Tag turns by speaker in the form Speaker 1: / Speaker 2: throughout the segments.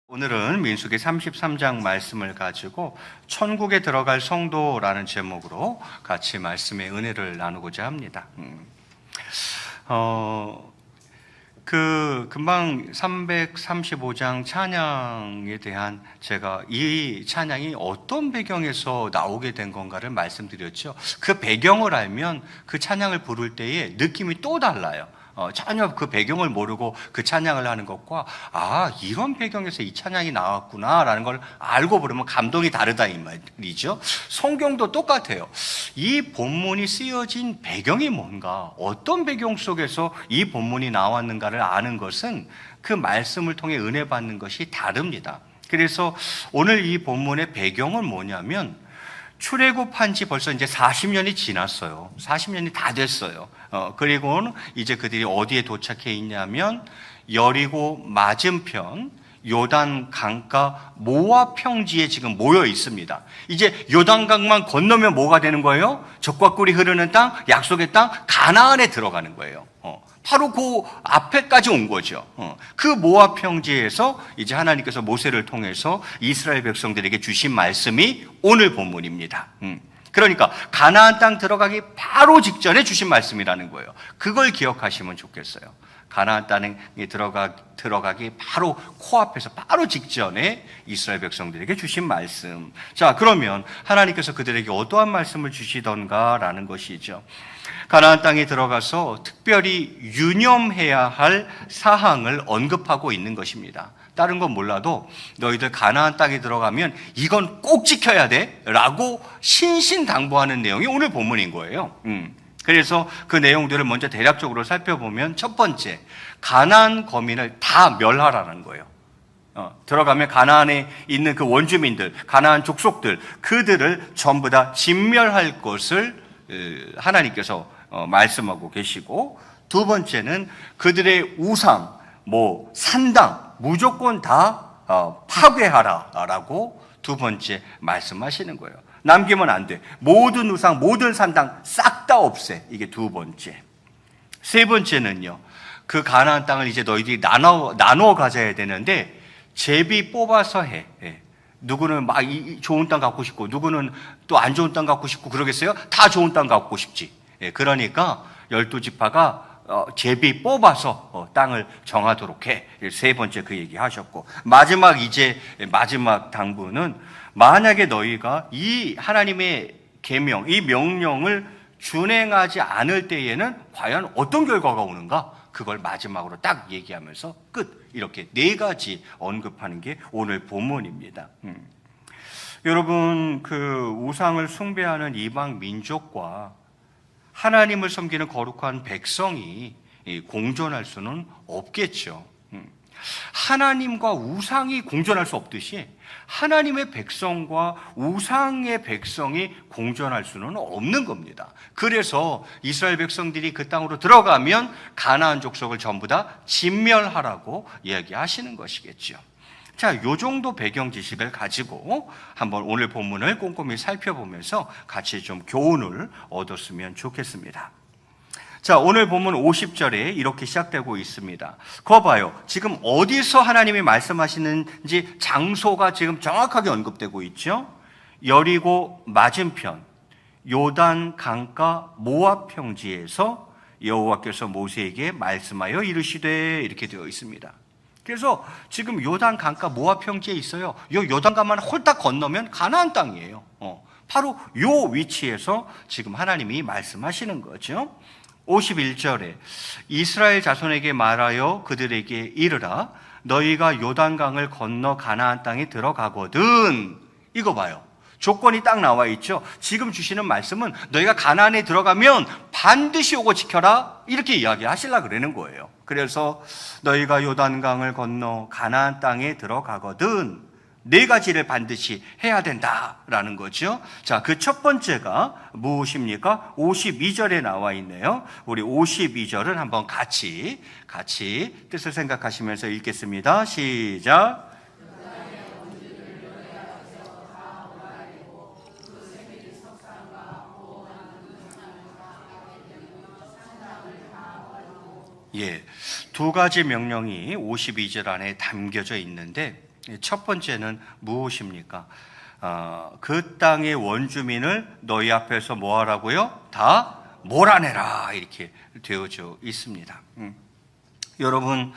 Speaker 1: 오늘은 민수기 33장 말씀을 가지고 천국에 들어갈 성도라는 제목으로 같이 말씀의 은혜를 나누고자 합니다. 금방 335장 찬양에 대한 제가 이 찬양이 어떤 배경에서 나오게 된 건가를 말씀드렸죠. 그 배경을 알면 그 찬양을 부를 때의 느낌이 또 달라요. 전혀 그 배경을 모르고 그 찬양을 하는 것과 이런 배경에서 이 찬양이 나왔구나 라는 걸 알고 부르면 감동이 다르다 이 말이죠. 성경도 똑같아요. 이 본문이 쓰여진 배경이 뭔가, 어떤 배경 속에서 이 본문이 나왔는가를 아는 것은 그 말씀을 통해 은혜 받는 것이 다릅니다. 그래서 오늘 이 본문의 배경은 뭐냐면, 출애굽한 지 벌써 이제 40년이 지났어요. 40년이 다 됐어요. 그리고 이제 그들이 어디에 도착해 있냐면 여리고 맞은편 요단 강가 모압 평지에 지금 모여 있습니다. 이제 요단강만 건너면 뭐가 되는 거예요? 젖과 꿀이 흐르는 땅, 약속의 땅, 가나안에 들어가는 거예요. 바로 그 앞에까지 온 거죠. 그 모압 평지에서 이제 하나님께서 모세를 통해서 이스라엘 백성들에게 주신 말씀이 오늘 본문입니다. 그러니까 가나안 땅 들어가기 바로 직전에 주신 말씀이라는 거예요. 그걸 기억하시면 좋겠어요. 가나안 땅에 들어가기 바로 코앞에서 바로 직전에 이스라엘 백성들에게 주신 말씀. 자, 그러면 하나님께서 그들에게 어떠한 말씀을 주시던가라는 것이죠. 가나안 땅에 들어가서 특별히 유념해야 할 사항을 언급하고 있는 것입니다. 다른 건 몰라도 너희들 가나안 땅에 들어가면 이건 꼭 지켜야 돼 라고 신신당부하는 내용이 오늘 본문인 거예요. 그래서 그 내용들을 먼저 대략적으로 살펴보면, 첫 번째, 가나안 거민을 다 멸하라는 거예요. 들어가면 가나안에 있는 그 원주민들, 가나안 족속들, 그들을 전부 다 진멸할 것을 하나님께서 말씀하고 계시고, 두 번째는 그들의 우상, 산당 무조건 다 파괴하라라고 두 번째 말씀하시는 거예요. 남기면 안 돼. 모든 우상, 모든 산당 싹 다 없애. 이게 두 번째. 세 번째는요, 그 가나안 땅을 이제 너희들이 나눠 가져야 되는데 제비 뽑아서 해. 누구는 막 좋은 땅 갖고 싶고, 누구는 또 안 좋은 땅 갖고 싶고 그러겠어요? 다 좋은 땅 갖고 싶지. 그러니까 12지파가 제비 뽑아서 땅을 정하도록 해. 세 번째 그 얘기 하셨고, 마지막 당부는, 만약에 너희가 이 하나님의 계명, 이 명령을 준행하지 않을 때에는 과연 어떤 결과가 오는가? 그걸 마지막으로 딱 얘기하면서 끝. 이렇게 네 가지 언급하는 게 오늘 본문입니다. 여러분, 그 우상을 숭배하는 이방 민족과 하나님을 섬기는 거룩한 백성이 공존할 수는 없겠죠. 하나님과 우상이 공존할 수 없듯이 하나님의 백성과 우상의 백성이 공존할 수는 없는 겁니다. 그래서 이스라엘 백성들이 그 땅으로 들어가면 가나안 족속을 전부 다 진멸하라고 이야기하시는 것이겠죠. 자, 요 정도 배경 지식을 가지고 한번 오늘 본문을 꼼꼼히 살펴보면서 같이 좀 교훈을 얻었으면 좋겠습니다. 자, 오늘 본문 50절에 이렇게 시작되고 있습니다. 그거 봐요. 지금 어디서 하나님이 말씀하시는지 장소가 지금 정확하게 언급되고 있죠. 여리고 맞은편 요단 강가 모압 평지에서 여호와께서 모세에게 말씀하여 이르시되, 이렇게 되어 있습니다. 그래서 지금 요단 강가 모압 평지에 있어요. 요 요단강만 홀딱 건너면 가나안 땅이에요. 바로 요 위치에서 지금 하나님이 말씀하시는 거죠. 51절에 이스라엘 자손에게 말하여 그들에게 이르라, 너희가 요단강을 건너 가나안 땅에 들어가거든. 이거 봐요. 조건이 딱 나와 있죠. 지금 주시는 말씀은 너희가 가나안에 들어가면 반드시 오고 지켜라, 이렇게 이야기하시려고 그러는 거예요. 그래서 너희가 요단강을 건너 가나안 땅에 들어가거든, 네 가지를 반드시 해야 된다라는 거죠. 자, 그 첫 번째가 무엇입니까? 52절에 나와 있네요. 우리 52절을 한번 같이 뜻을 생각하시면서 읽겠습니다. 시작. 두 가지 명령이 52절 안에 담겨져 있는데, 첫 번째는 무엇입니까? 그 땅의 원주민을 너희 앞에서 뭐 하라고요? 다 몰아내라, 이렇게 되어져 있습니다. 여러분,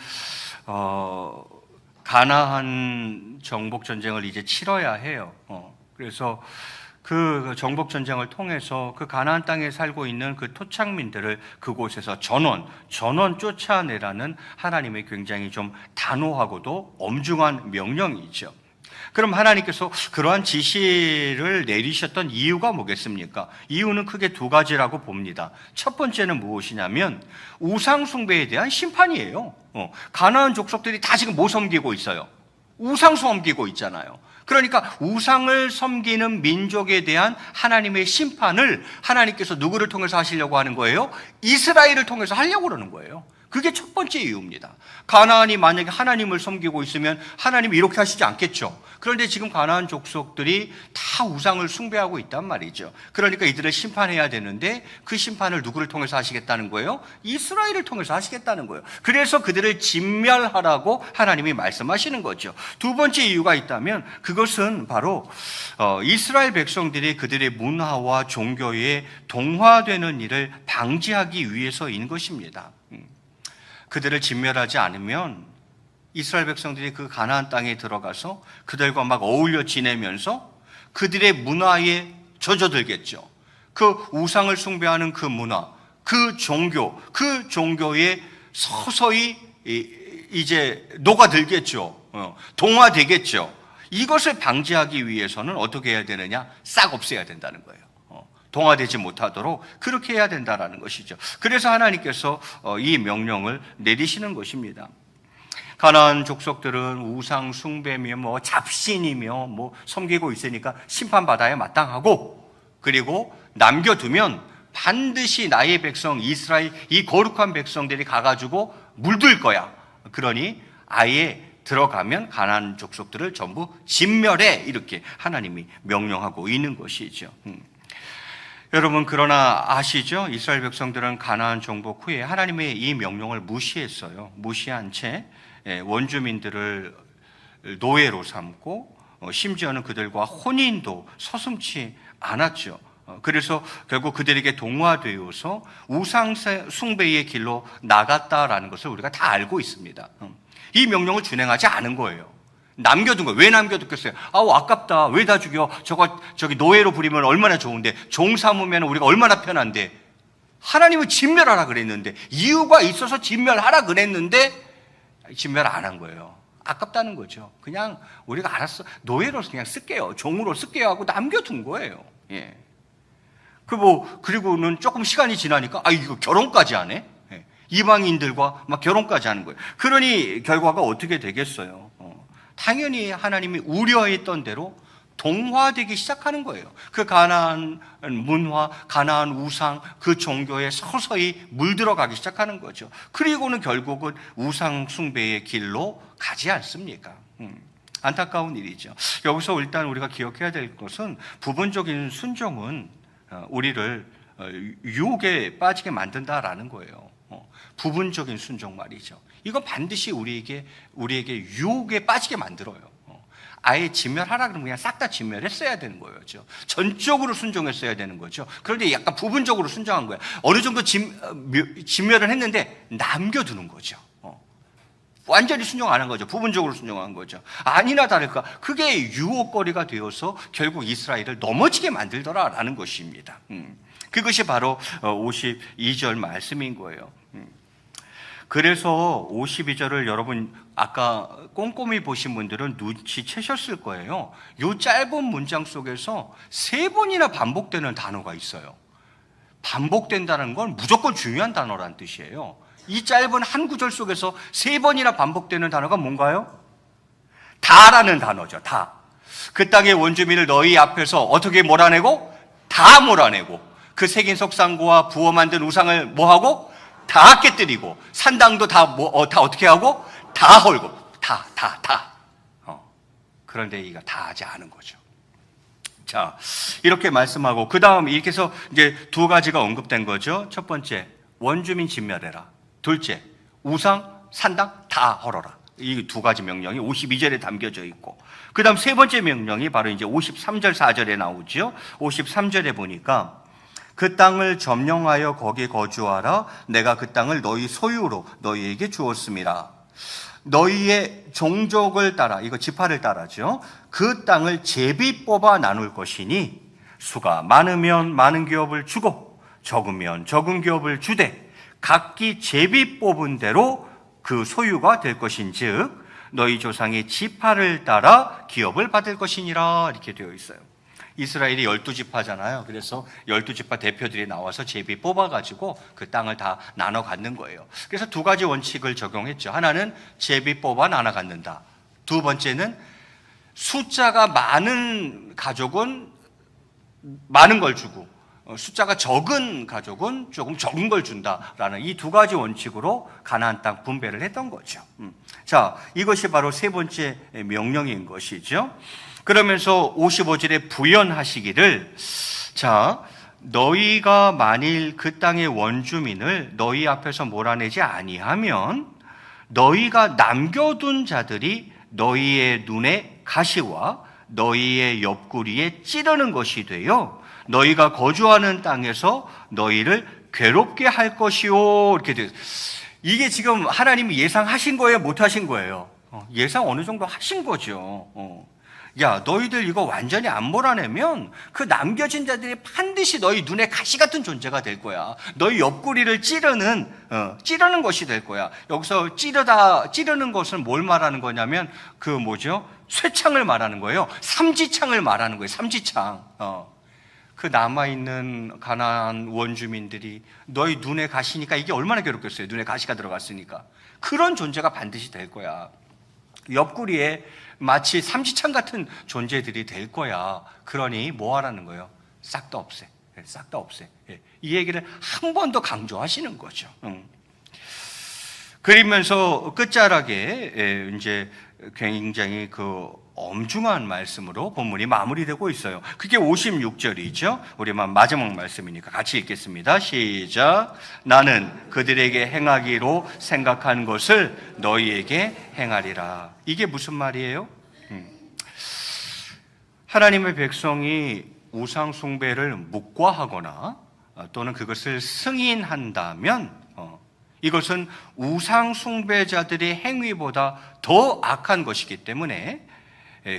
Speaker 1: 가나안 정복 전쟁을 이제 치러야 해요. 그래서 그 정복 전쟁을 통해서 그 가나안 땅에 살고 있는 그 토착민들을 그곳에서 전원 쫓아내라는 하나님의 굉장히 좀 단호하고도 엄중한 명령이죠. 그럼 하나님께서 그러한 지시를 내리셨던 이유가 뭐겠습니까? 이유는 크게 두 가지라고 봅니다. 첫 번째는 무엇이냐면 우상 숭배에 대한 심판이에요. 가나안 족속들이 다 지금 뭐 섬기고 있어요? 우상 섬기고 있잖아요. 그러니까 우상을 섬기는 민족에 대한 하나님의 심판을 하나님께서 누구를 통해서 하시려고 하는 거예요? 이스라엘을 통해서 하려고 그러는 거예요. 그게 첫 번째 이유입니다. 가나안이 만약에 하나님을 섬기고 있으면 하나님이 이렇게 하시지 않겠죠. 그런데 지금 가나안 족속들이 다 우상을 숭배하고 있단 말이죠. 그러니까 이들을 심판해야 되는데 그 심판을 누구를 통해서 하시겠다는 거예요? 이스라엘을 통해서 하시겠다는 거예요. 그래서 그들을 진멸하라고 하나님이 말씀하시는 거죠. 두 번째 이유가 있다면 그것은 바로 이스라엘 백성들이 그들의 문화와 종교에 동화되는 일을 방지하기 위해서인 것입니다. 그들을 진멸하지 않으면 이스라엘 백성들이 그 가나안 땅에 들어가서 그들과 막 어울려 지내면서 그들의 문화에 젖어들겠죠. 그 우상을 숭배하는 그 문화, 그 종교에 서서히 이제 녹아들겠죠. 동화되겠죠. 이것을 방지하기 위해서는 어떻게 해야 되느냐? 싹 없애야 된다는 거예요. 동화되지 못하도록 그렇게 해야 된다는 것이죠. 그래서 하나님께서 이 명령을 내리시는 것입니다. 가나안 족속들은 우상 숭배며 뭐 잡신이며 뭐 섬기고 있으니까 심판받아야 마땅하고, 그리고 남겨두면 반드시 나의 백성 이스라엘, 이 거룩한 백성들이 가가지고 물들 거야. 그러니 아예 들어가면 가나안 족속들을 전부 진멸해, 이렇게 하나님이 명령하고 있는 것이죠. 여러분, 그러나 아시죠? 이스라엘 백성들은 가나안 정복 후에 하나님의 이 명령을 무시했어요. 무시한 채 원주민들을 노예로 삼고 심지어는 그들과 혼인도 서슴지 않았죠. 그래서 결국 그들에게 동화되어서 우상 숭배의 길로 나갔다라는 것을 우리가 다 알고 있습니다. 이 명령을 준행하지 않은 거예요. 남겨둔 거예요. 왜 남겨뒀겠어요? 아우, 아깝다. 왜 다 죽여? 저기 노예로 부리면 얼마나 좋은데, 종 삼으면 우리가 얼마나 편한데. 하나님은 진멸하라 그랬는데, 이유가 있어서 진멸하라 그랬는데 진멸 안 한 거예요. 아깝다는 거죠. 그냥 우리가 알았어, 노예로서 그냥 쓸게요, 종으로 쓸게요 하고 남겨둔 거예요. 예. 그리고는 조금 시간이 지나니까 이거 결혼까지 하네. 예. 이방인들과 막 결혼까지 하는 거예요. 그러니 결과가 어떻게 되겠어요? 당연히 하나님이 우려했던 대로 동화되기 시작하는 거예요. 그 가나안 문화, 가나안 우상, 그 종교에 서서히 물들어가기 시작하는 거죠. 그리고는 결국은 우상 숭배의 길로 가지 않습니까? 안타까운 일이죠. 여기서 일단 우리가 기억해야 될 것은 부분적인 순종은 우리를 유혹에 빠지게 만든다라는 거예요. 부분적인 순종 말이죠. 이건 반드시 우리에게 유혹에 빠지게 만들어요. 아예 진멸하라 그러면 그냥 싹 다 진멸했어야 되는 거죠. 전적으로 순종했어야 되는 거죠. 그런데 약간 부분적으로 순종한 거야. 어느 정도 진멸을 했는데 남겨두는 거죠. 완전히 순종 안 한 거죠. 부분적으로 순종한 거죠. 아니나 다를까 그게 유혹거리가 되어서 결국 이스라엘을 넘어지게 만들더라라는 것입니다. 그것이 바로 52절 말씀인 거예요. 그래서 52절을 여러분 아까 꼼꼼히 보신 분들은 눈치채셨을 거예요. 이 짧은 문장 속에서 3번이나 반복되는 단어가 있어요. 반복된다는 건 무조건 중요한 단어란 뜻이에요. 이 짧은 한 구절 속에서 3번이나 반복되는 단어가 뭔가요? 다라는 단어죠. 다. 그 땅의 원주민을 너희 앞에서 어떻게 몰아내고? 다 몰아내고, 그 새긴 석상과 부어 만든 우상을 뭐하고? 다 깨뜨리고, 산당도 다 어떻게 하고? 다 헐고, 다. 그런데 이가 다 하지 않은 거죠. 자, 이렇게 말씀하고, 그 다음 이렇게 해서 이제 두 가지가 언급된 거죠. 첫 번째, 원주민 진멸해라. 둘째, 우상, 산당 다 헐어라. 이 두 가지 명령이 52절에 담겨져 있고, 그 다음 세 번째 명령이 바로 이제 53절 4절에 나오죠. 53절에 보니까 그 땅을 점령하여 거기에 거주하라. 내가 그 땅을 너희 소유로 너희에게 주었음이라. 너희의 종족을 따라, 이거 지파를 따라죠. 그 땅을 제비 뽑아 나눌 것이니 수가 많으면 많은 기업을 주고 적으면 적은 기업을 주되 각기 제비 뽑은 대로 그 소유가 될 것인즉 너희 조상의 지파를 따라 기업을 받을 것이니라. 이렇게 되어 있어요. 이스라엘이 12지파잖아요. 그래서 12지파 대표들이 나와서 제비 뽑아가지고 그 땅을 다 나눠 갖는 거예요. 그래서 두 가지 원칙을 적용했죠. 하나는 제비 뽑아 나눠 갖는다. 두 번째는 숫자가 많은 가족은 많은 걸 주고 숫자가 적은 가족은 조금 적은 걸 준다라는 이 두 가지 원칙으로 가나안 땅 분배를 했던 거죠. 자, 이것이 바로 세 번째 명령인 것이죠. 그러면서 55절에 부연하시기를, 자, 너희가 만일 그 땅의 원주민을 너희 앞에서 몰아내지 아니하면 너희가 남겨둔 자들이 너희의 눈에 가시와 너희의 옆구리에 찌르는 것이 되어 너희가 거주하는 땅에서 너희를 괴롭게 할 것이요. 이렇게 돼요. 이게 지금 하나님이 예상하신 거예요? 못 하신 거예요? 예상 어느 정도 하신 거죠. 야, 너희들 이거 완전히 안 몰아내면 그 남겨진 자들이 반드시 너희 눈에 가시 같은 존재가 될 거야. 너희 옆구리를 찌르는 것이 될 거야. 여기서 찌르는 것은 뭘 말하는 거냐면 그 뭐죠? 쇠창을 말하는 거예요. 삼지창을 말하는 거예요. 삼지창. 그 남아있는 가나안 원주민들이 너희 눈에 가시니까 이게 얼마나 괴롭겠어요. 눈에 가시가 들어갔으니까. 그런 존재가 반드시 될 거야. 옆구리에 마치 삼지창 같은 존재들이 될 거야. 그러니 뭐 하라는 거예요? 싹 다 없애. 싹 다 없애. 이 얘기를 한 번 더 강조하시는 거죠. 그러면서 끝자락에 이제 굉장히 그 엄중한 말씀으로 본문이 마무리되고 있어요. 그게 56절이죠. 우리만 마지막 말씀이니까 같이 읽겠습니다. 시작. 나는 그들에게 행하기로 생각한 것을 너희에게 행하리라. 이게 무슨 말이에요? 하나님의 백성이 우상 숭배를 묵과하거나 또는 그것을 승인한다면 이것은 우상 숭배자들의 행위보다 더 악한 것이기 때문에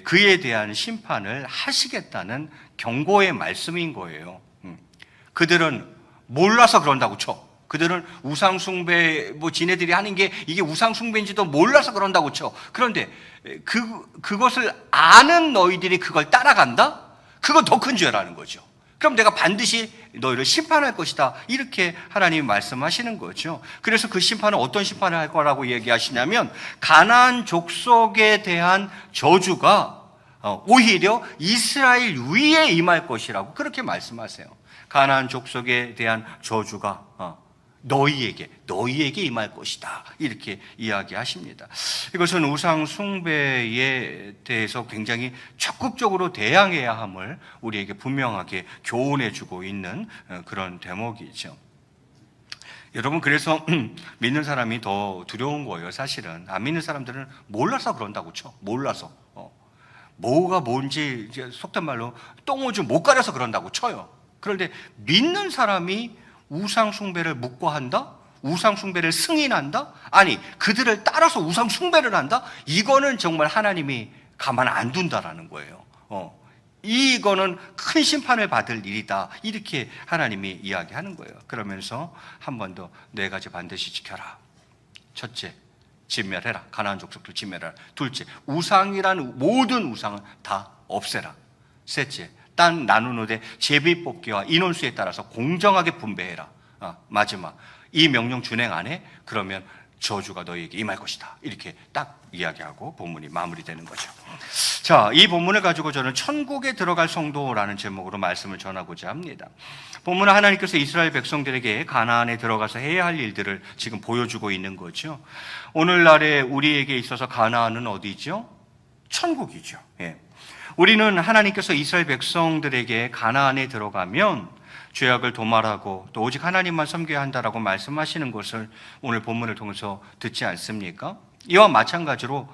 Speaker 1: 그에 대한 심판을 하시겠다는 경고의 말씀인 거예요. 그들은 몰라서 그런다고 쳐. 그들은 우상숭배, 지네들이 하는 게 이게 우상숭배인지도 몰라서 그런다고 쳐. 그런데 그것을 아는 너희들이 그걸 따라간다? 그건 더 큰 죄라는 거죠. 그럼 내가 반드시 너희를 심판할 것이다. 이렇게 하나님이 말씀하시는 거죠. 그래서 그 심판은 어떤 심판을 할 거라고 얘기하시냐면 가나안 족속에 대한 저주가 오히려 이스라엘 위에 임할 것이라고 그렇게 말씀하세요. 가나안 족속에 대한 저주가 너희에게 임할 것이다. 이렇게 이야기하십니다. 이것은 우상 숭배에 대해서 굉장히 적극적으로 대항해야 함을 우리에게 분명하게 교훈해 주고 있는 그런 대목이죠. 여러분, 그래서 믿는 사람이 더 두려운 거예요. 사실은 안 믿는 사람들은 몰라서 그런다고 쳐. 몰라서 뭐가 뭔지 이제 속된 말로 똥오줌 못 가려서 그런다고 쳐요. 그런데 믿는 사람이 우상 숭배를 묵과한다? 우상 숭배를 승인한다? 아니, 그들을 따라서 우상 숭배를 한다? 이거는 정말 하나님이 가만 안 둔다라는 거예요. 이거는 큰 심판을 받을 일이다. 이렇게 하나님이 이야기하는 거예요. 그러면서 한 번 더 네 가지 반드시 지켜라. 첫째, 진멸해라. 가나안 족속들 진멸해라. 둘째, 우상이란 모든 우상은 다 없애라. 셋째, 땅 나누는데 제비 뽑기와 인원수에 따라서 공정하게 분배해라. 마지막, 이 명령 준행 안 해? 그러면 저주가 너희에게 임할 것이다. 이렇게 딱 이야기하고 본문이 마무리되는 거죠. 자, 이 본문을 가지고 저는 천국에 들어갈 성도라는 제목으로 말씀을 전하고자 합니다. 본문은 하나님께서 이스라엘 백성들에게 가나안에 들어가서 해야 할 일들을 지금 보여주고 있는 거죠. 오늘날에 우리에게 있어서 가나안은 어디죠? 천국이죠. 예. 우리는 하나님께서 이스라엘 백성들에게 가나안에 들어가면 죄악을 도말하고 또 오직 하나님만 섬겨야 한다라고 말씀하시는 것을 오늘 본문을 통해서 듣지 않습니까? 이와 마찬가지로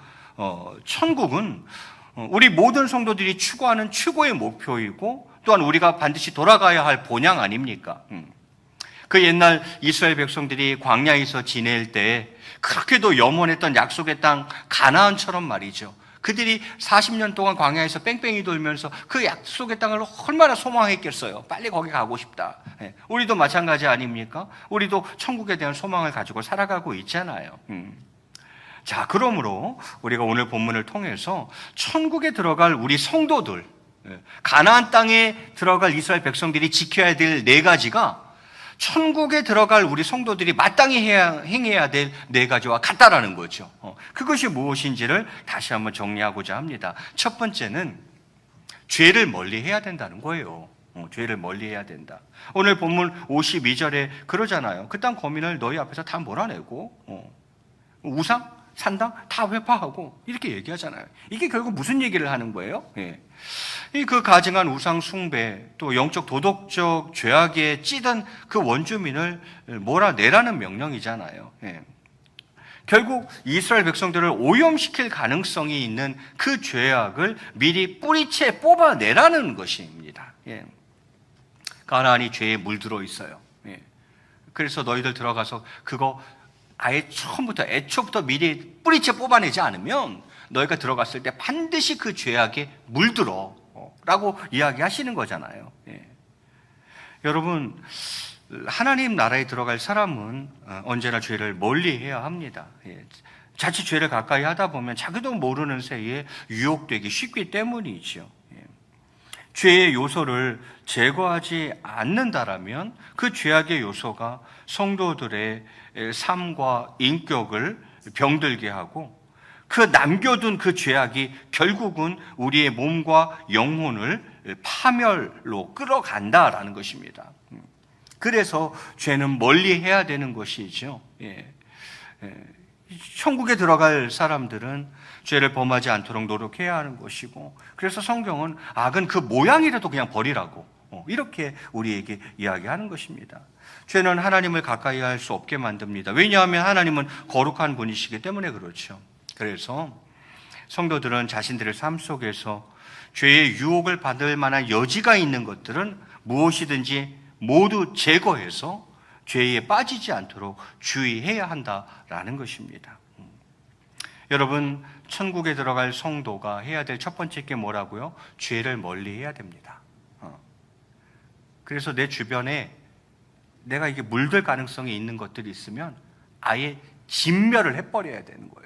Speaker 1: 천국은 우리 모든 성도들이 추구하는 최고의 목표이고 또한 우리가 반드시 돌아가야 할 본향 아닙니까? 그 옛날 이스라엘 백성들이 광야에서 지낼 때 그렇게도 염원했던 약속의 땅 가나안처럼 말이죠. 그들이 40년 동안 광야에서 뺑뺑이 돌면서 그 약속의 땅을 얼마나 소망했겠어요. 빨리 거기 가고 싶다. 우리도 마찬가지 아닙니까? 우리도 천국에 대한 소망을 가지고 살아가고 있잖아요. 자, 그러므로 우리가 오늘 본문을 통해서 천국에 들어갈 우리 성도들, 가나안 땅에 들어갈 이스라엘 백성들이 지켜야 될 네 가지가 천국에 들어갈 우리 성도들이 마땅히 행해야 될 네 가지와 같다라는 거죠. 그것이 무엇인지를 다시 한번 정리하고자 합니다. 첫 번째는 죄를 멀리해야 된다는 거예요. 죄를 멀리해야 된다. 오늘 본문 52절에 그러잖아요. 그 땅 거민을 너희 앞에서 다 몰아내고 우상, 산당 다 회파하고 이렇게 얘기하잖아요. 이게 결국 무슨 얘기를 하는 거예요? 그 가증한 우상 숭배 또 영적 도덕적 죄악에 찌든 그 원주민을 몰아내라는 명령이잖아요. 결국 이스라엘 백성들을 오염시킬 가능성이 있는 그 죄악을 미리 뿌리채 뽑아내라는 것입니다. 가나안이 죄에 물들어 있어요. 그래서 너희들 들어가서 그거 아예 처음부터 애초부터 미리 뿌리채 뽑아내지 않으면 너희가 들어갔을 때 반드시 그 죄악에 물들어 라고 이야기하시는 거잖아요. 여러분, 하나님 나라에 들어갈 사람은 언제나 죄를 멀리해야 합니다. 자칫 죄를 가까이 하다 보면 자기도 모르는 새에 유혹되기 쉽기 때문이죠. 죄의 요소를 제거하지 않는다라면 그 죄악의 요소가 성도들의 삶과 인격을 병들게 하고 그 남겨둔 그 죄악이 결국은 우리의 몸과 영혼을 파멸로 끌어간다라는 것입니다. 그래서 죄는 멀리 해야 되는 것이죠. 천국에 들어갈 사람들은 죄를 범하지 않도록 노력해야 하는 것이고, 그래서 성경은 악은 그 모양이라도 그냥 버리라고 이렇게 우리에게 이야기하는 것입니다. 죄는 하나님을 가까이 할 수 없게 만듭니다. 왜냐하면 하나님은 거룩한 분이시기 때문에 그렇죠. 그래서 성도들은 자신들의 삶 속에서 죄의 유혹을 받을 만한 여지가 있는 것들은 무엇이든지 모두 제거해서 죄에 빠지지 않도록 주의해야 한다라는 것입니다. 여러분, 천국에 들어갈 성도가 해야 될 첫 번째 게 뭐라고요? 죄를 멀리해야 됩니다. 그래서 내 주변에 내가 이게 물들 가능성이 있는 것들이 있으면 아예 진멸을 해버려야 되는 거예요.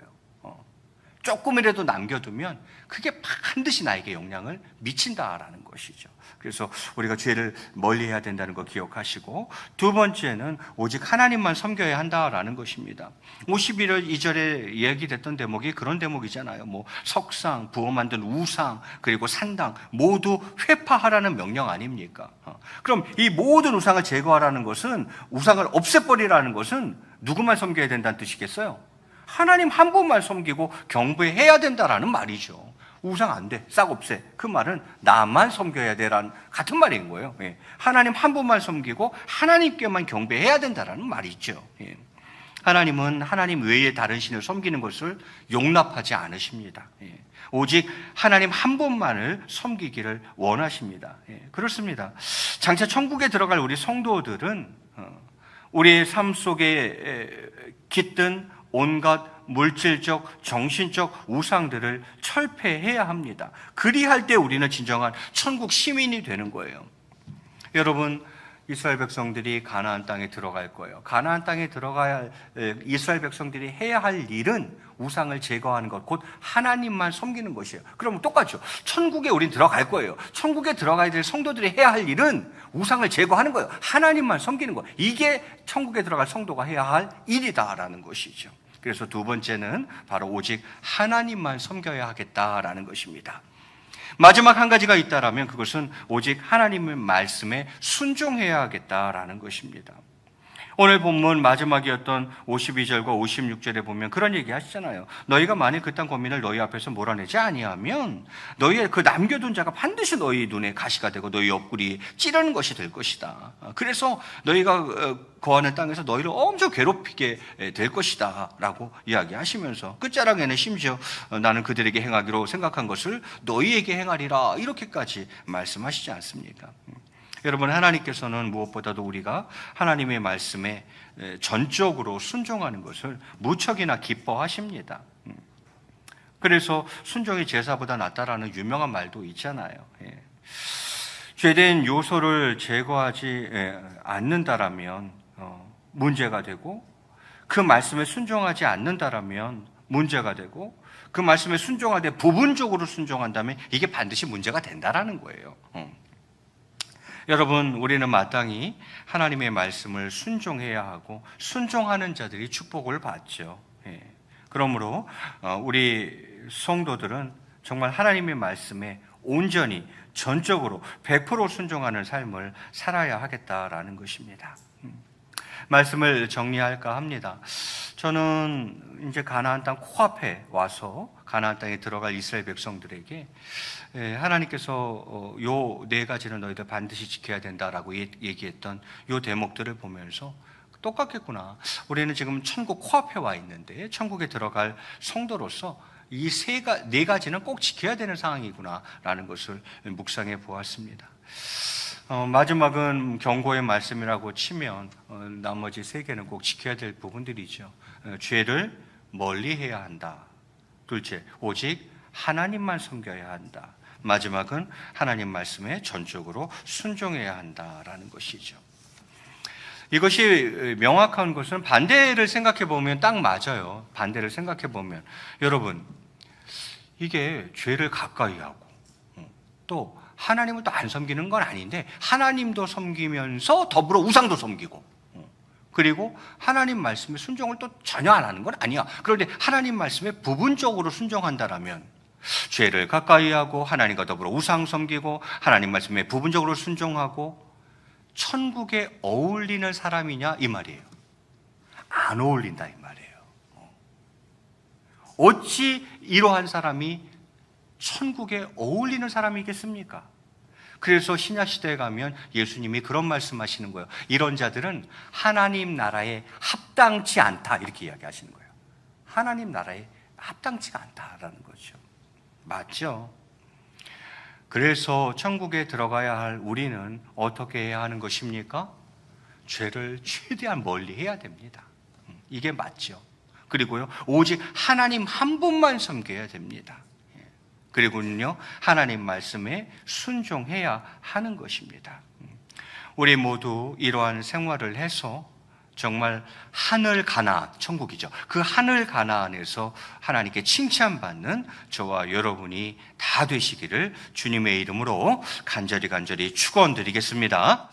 Speaker 1: 조금이라도 남겨두면 그게 반드시 나에게 영향을 미친다라는 것이죠. 그래서 우리가 죄를 멀리해야 된다는 거 기억하시고, 두 번째는 오직 하나님만 섬겨야 한다라는 것입니다. 51절 얘기됐던 대목이 그런 대목이잖아요. 뭐 석상, 부어 만든 우상, 그리고 산당 모두 회파하라는 명령 아닙니까? 그럼 이 모든 우상을 제거하라는 것은, 우상을 없애버리라는 것은 누구만 섬겨야 된다는 뜻이겠어요? 하나님 한 분만 섬기고 경배해야 된다라는 말이죠. 우상 안 돼, 싹 없애. 그 말은 나만 섬겨야 돼라는 같은 말인 거예요. 하나님 한 분만 섬기고 하나님께만 경배해야 된다라는 말이죠. 하나님은 하나님 외에 다른 신을 섬기는 것을 용납하지 않으십니다. 오직 하나님 한 분만을 섬기기를 원하십니다. 그렇습니다. 장차 천국에 들어갈 우리 성도들은 우리의 삶 속에 깃든 온갖 물질적, 정신적 우상들을 철폐해야 합니다. 그리할 때 우리는 진정한 천국 시민이 되는 거예요. 여러분, 이스라엘 백성들이 가나안 땅에 들어갈 거예요. 가나안 땅에 들어가야 할 이스라엘 백성들이 해야 할 일은 우상을 제거하는 것, 곧 하나님만 섬기는 것이에요. 그럼 똑같죠. 천국에 우린 들어갈 거예요. 천국에 들어가야 될 성도들이 해야 할 일은 우상을 제거하는 거예요. 하나님만 섬기는 거예요. 이게 천국에 들어갈 성도가 해야 할 일이다라는 것이죠. 그래서 두 번째는 바로 오직 하나님만 섬겨야 하겠다라는 것입니다. 마지막 한 가지가 있다라면 그것은 오직 하나님의 말씀에 순종해야 하겠다라는 것입니다. 오늘 본문 마지막이었던 52절과 56절에 보면 그런 얘기 하시잖아요. 너희가 만일 그딴 고민을 너희 앞에서 몰아내지 아니하면 너희의 그 남겨둔 자가 반드시 너희 눈에 가시가 되고 너희 옆구리 찌르는 것이 될 것이다. 그래서 너희가 거하는 땅에서 너희를 엄청 괴롭히게 될 것이다 라고 이야기하시면서 끝자락에는 심지어 나는 그들에게 행하기로 생각한 것을 너희에게 행하리라 이렇게까지 말씀하시지 않습니까? 여러분, 하나님께서는 무엇보다도 우리가 하나님의 말씀에 전적으로 순종하는 것을 무척이나 기뻐하십니다. 그래서 순종이 제사보다 낫다라는 유명한 말도 있잖아요. 죄된 요소를 제거하지 않는다라면 문제가 되고, 그 말씀에 순종하지 않는다라면 문제가 되고, 그 말씀에 순종하되 부분적으로 순종한다면 이게 반드시 문제가 된다라는 거예요. 여러분, 우리는 마땅히 하나님의 말씀을 순종해야 하고 순종하는 자들이 축복을 받죠. 그러므로 우리 성도들은 정말 하나님의 말씀에 온전히 전적으로 100% 순종하는 삶을 살아야 하겠다라는 것입니다. 말씀을 정리할까 합니다. 저는 이제 가나안 땅 코앞에 와서 가나안 땅에 들어갈 이스라엘 백성들에게 하나님께서 요 네 가지는 너희들 반드시 지켜야 된다라고 얘기했던 요 대목들을 보면서 똑같겠구나. 우리는 지금 천국 코앞에 와 있는데 천국에 들어갈 성도로서 이 네 가지는 꼭 지켜야 되는 상황이구나라는 것을 묵상해 보았습니다. 마지막은 경고의 말씀이라고 치면 나머지 세 개는 꼭 지켜야 될 부분들이죠. 죄를 멀리해야 한다. 둘째, 오직 하나님만 섬겨야 한다. 마지막은 하나님 말씀에 전적으로 순종해야 한다라는 것이죠. 이것이 명확한 것은 반대를 생각해 보면 딱 맞아요. 반대를 생각해 보면 여러분, 이게 죄를 가까이 하고 또 하나님을 또 안 섬기는 건 아닌데 하나님도 섬기면서 더불어 우상도 섬기고 그리고 하나님 말씀에 순종을 또 전혀 안 하는 건 아니야. 그런데 하나님 말씀에 부분적으로 순종한다라면 죄를 가까이 하고 하나님과 더불어 우상 섬기고 하나님 말씀에 부분적으로 순종하고 천국에 어울리는 사람이냐 이 말이에요. 안 어울린다 이 말이에요. 어찌 이러한 사람이 천국에 어울리는 사람이겠습니까? 그래서 신약시대에 가면 예수님이 그런 말씀하시는 거예요. 이런 자들은 하나님 나라에 합당치 않다 이렇게 이야기하시는 거예요. 하나님 나라에 합당치가 않다라는 거죠. 맞죠? 그래서 천국에 들어가야 할 우리는 어떻게 해야 하는 것입니까? 죄를 최대한 멀리 해야 됩니다. 이게 맞죠. 그리고요, 오직 하나님 한 분만 섬겨야 됩니다. 그리고는요, 하나님 말씀에 순종해야 하는 것입니다. 우리 모두 이러한 생활을 해서 정말 하늘 가나안, 천국이죠. 그 하늘 가나안에서 하나님께 칭찬받는 저와 여러분이 다 되시기를 주님의 이름으로 간절히 축원드리겠습니다.